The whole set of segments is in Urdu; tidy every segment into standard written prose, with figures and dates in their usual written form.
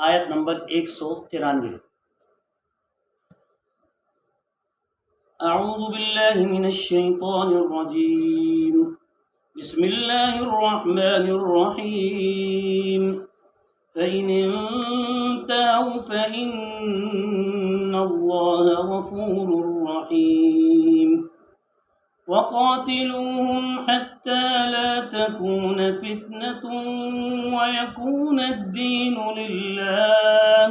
آیت نمبر 193۔ اعوذ باللہ من الشیطان الرجیم، بسم اللہ الرحمن الرحیم۔ فإن انتهوا فإن الله غفور رحيم، وقاتلوهم حتى لا تكون فتنة ويكون الدين لله،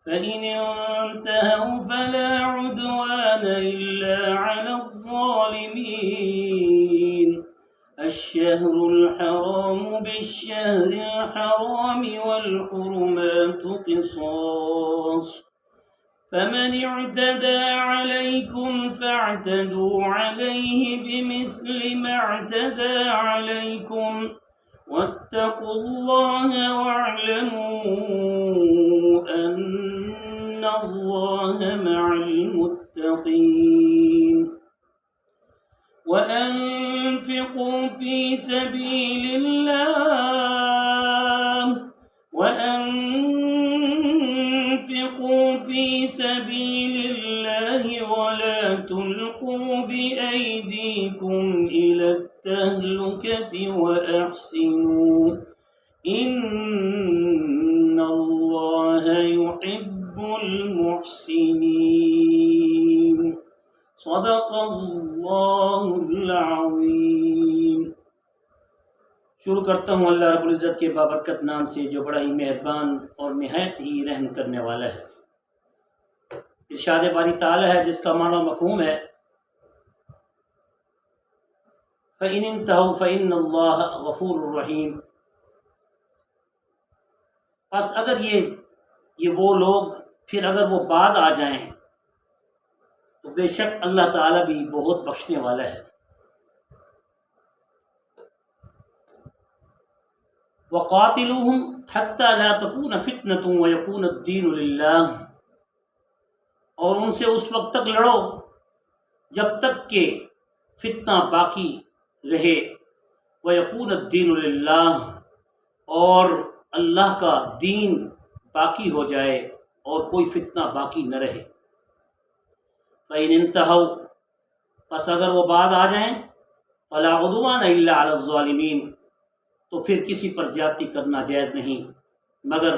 فإن انتهوا فلا عدوان إلا على الظالمين۔ الشهر الحرام بالشهر الحرام والحرمات قصاص، فمن اعتدى عليكم فاعتدوا عليه بمثل ما اعتدى عليكم، واتقوا الله واعلموا أن الله مع المتقين۔ وأنفقوا في سبيل الله ولا تلقوا بأيديكم إلى التهلكة وأحسنوا إن الله يحب المحسنين۔ صدق اللہ العظیم۔ شروع کرتا ہوں اللہ رب العزت کے بابرکت نام سے جو بڑا ہی مہربان اور نہایت ہی رحم کرنے والا ہے۔ ارشاد باری تعالی ہے جس کا معنی مفہوم ہے فَإِنِ انتَهَوْا فَإِنَّ اللَّهَ غَفُورٌ رَحِيمٌ۔ پس اگر یہ وہ لوگ پھر اگر وہ بعد آ جائیں تو بے شک اللہ تعالیٰ بھی بہت بخشنے والا ہے۔ وَقَاتِلُوهُمْ حَتَّى لَا تَكُونَ فِتْنَةٌ وَيَكُونَ الدِّينُ لِلَّهِ، اور ان سے اس وقت تک لڑو جب تک کہ فتنہ باقی رہے، وَيَكُونَ الدِّينُ لِلَّهِ، اور اللہ کا دین باقی ہو جائے اور کوئی فتنہ باقی نہ رہے۔ فَإِنِ انتَهَوْا، پس اگر وہ بعد آ جائیں، فَلَا عُدْوَانَ إِلَّا عَلَى الظَّالِمِينَ، تو پھر کسی پر زیادتی کرنا جائز نہیں مگر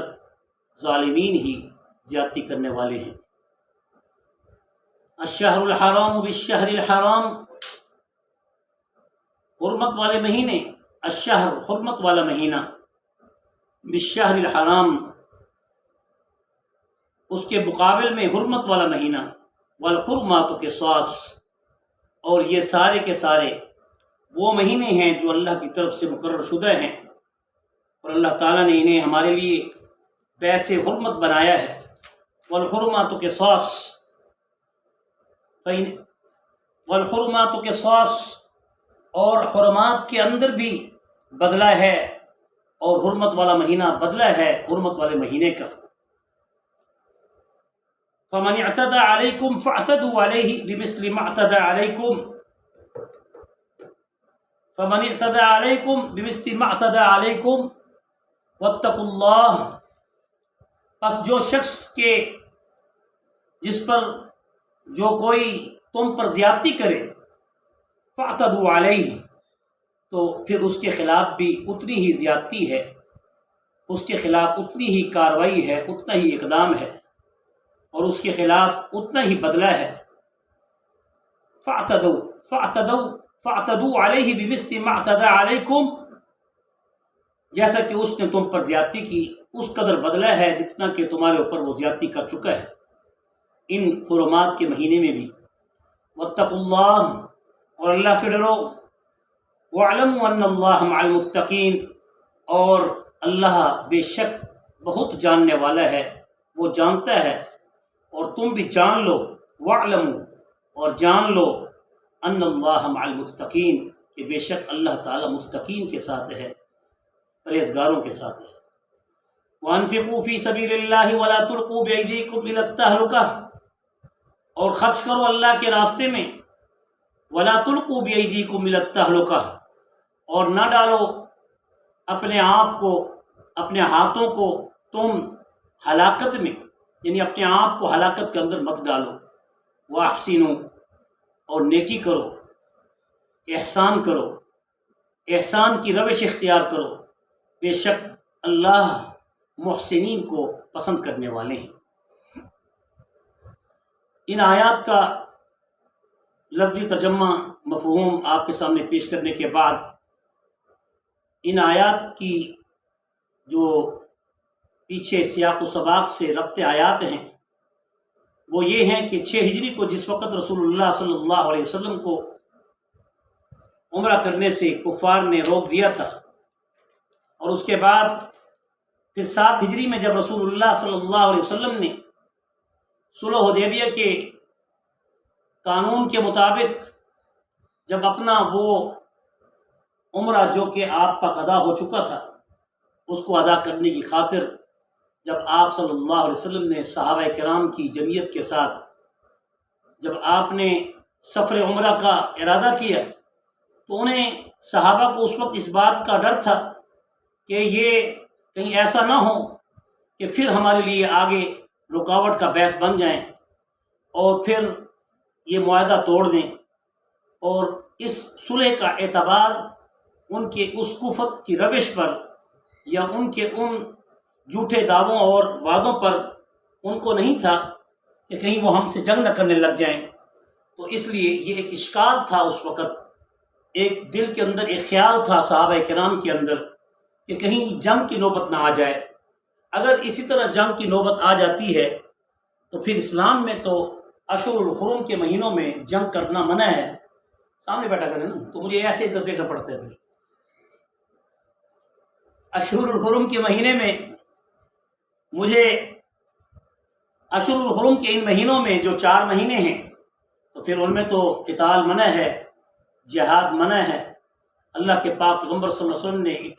ظالمین ہی زیادتی کرنے والے ہیں۔ الشہر الحرام بالشہر الحرام، حرمت والے مہینے، الشہر حرمت والا مہینہ، بالشہر الحرام اس کے مقابل میں حرمت والا مہینہ، والحرمات قصاص، اور یہ سارے کے سارے وہ مہینے ہیں جو اللہ کی طرف سے مقرر شدہ ہیں اور اللہ تعالیٰ نے انہیں ہمارے لیے باعث حرمت بنایا ہے۔ والحرمات قصاص، والحرمات قصاص، اور حرمات کے اندر بھی بدلہ ہے اور حرمت والا مہینہ بدلہ ہے حرمت والے مہینے کا۔ فمن اعتدى عليكم فاعتدوا عليه بمثل ما اعتدى عليكم، فمن اعتدى عليكم بمثل ما اعتدى عليكم واتقوا الله، پس جو شخص کے جس پر جو کوئی تم پر زیادتی کرے، فاعتدوا عليه، تو پھر اس کے خلاف بھی اتنی ہی زیادتی ہے، اس کے خلاف اتنی ہی کارروائی ہے، اتنا ہی اقدام ہے اور اس کے خلاف اتنا ہی بدلہ ہے۔ فاعتدوا علیہ بمثل ما اعتدى علیکم، جیسا کہ اس نے تم پر زیادتی کی اس قدر بدلہ ہے جتنا کہ تمہارے اوپر وہ زیادتی کر چکا ہے ان حرمات کے مہینے میں بھی۔ واتقوا اللہ، اور اللہ سے ڈرو، واعلموا ان اللہ مع المتقین، اور اللہ بے شک بہت جاننے والا ہے، وہ جانتا ہے اور تم بھی جان لو، واعلموا، اور جان لو، ان اللہ مع المتقین، کہ بے شک اللہ تعالیٰ متقین کے ساتھ ہے، پرہیزگاروں کے ساتھ ہے۔ وانفقوا فی سبیل اللہ ولا تلقوا بایدیکم الی التہلکہ، اور خرچ کرو اللہ کے راستے میں، ولا تلقوا بایدیکم الی التہلکہ، اور نہ ڈالو اپنے آپ کو، اپنے ہاتھوں کو تم ہلاکت میں، یعنی اپنے آپ کو ہلاکت کے اندر مت ڈالو۔ واحسنوا، اور نیکی کرو، احسان کرو، احسان کی روش اختیار کرو، بے شک اللہ محسنین کو پسند کرنے والے ہیں۔ ان آیات کا لفظی ترجمہ مفہوم آپ کے سامنے پیش کرنے کے بعد، ان آیات کی جو پیچھے سیاق و سباق سے ربط آیات ہیں وہ یہ ہیں کہ 6 ہجری کو جس وقت رسول اللہ صلی اللہ علیہ وسلم کو عمرہ کرنے سے کفار نے روک دیا تھا، اور اس کے بعد پھر 7 ہجری میں جب رسول اللہ صلی اللہ علیہ وسلم نے صلح حدیبیہ کے قانون کے مطابق جب اپنا وہ عمرہ جو کہ آپ کا قضا ہو چکا تھا اس کو ادا کرنے کی خاطر جب آپ صلی اللہ علیہ وسلم نے صحابہ کرام کی جمعیت کے ساتھ جب آپ نے سفر عمرہ کا ارادہ کیا تو انہیں صحابہ کو اس وقت اس بات کا ڈر تھا کہ یہ کہیں ایسا نہ ہو کہ پھر ہمارے لیے آگے رکاوٹ کا باعث بن جائیں اور پھر یہ معاہدہ توڑ دیں، اور اس صلح کا اعتبار ان کے اس کفر کی روش پر یا ان کے ان جھوٹے دعووں اور وعدوں پر ان کو نہیں تھا کہ کہیں وہ ہم سے جنگ نہ کرنے لگ جائیں۔ تو اس لیے یہ ایک اشکال تھا اس وقت، ایک دل کے اندر ایک خیال تھا صحابہ کرام کے اندر کہ کہیں جنگ کی نوبت نہ آ جائے۔ اگر اسی طرح جنگ کی نوبت آ جاتی ہے تو پھر اسلام میں تو اشہر الحرم کے مہینوں میں جنگ کرنا منع ہے۔ سامنے بیٹھا کریں نا تو مجھے ایسے ادھر دیکھنا پڑتا ہے۔ پھر اشہر الحرم کے مہینے میں مجھے اشہر الحرم کے ان مہینوں میں جو 4 مہینے ہیں تو پھر ان میں تو قتال منع ہے، جہاد منع ہے۔ اللہ کے پاک پیغمبر صلی اللہ علیہ وسلم نے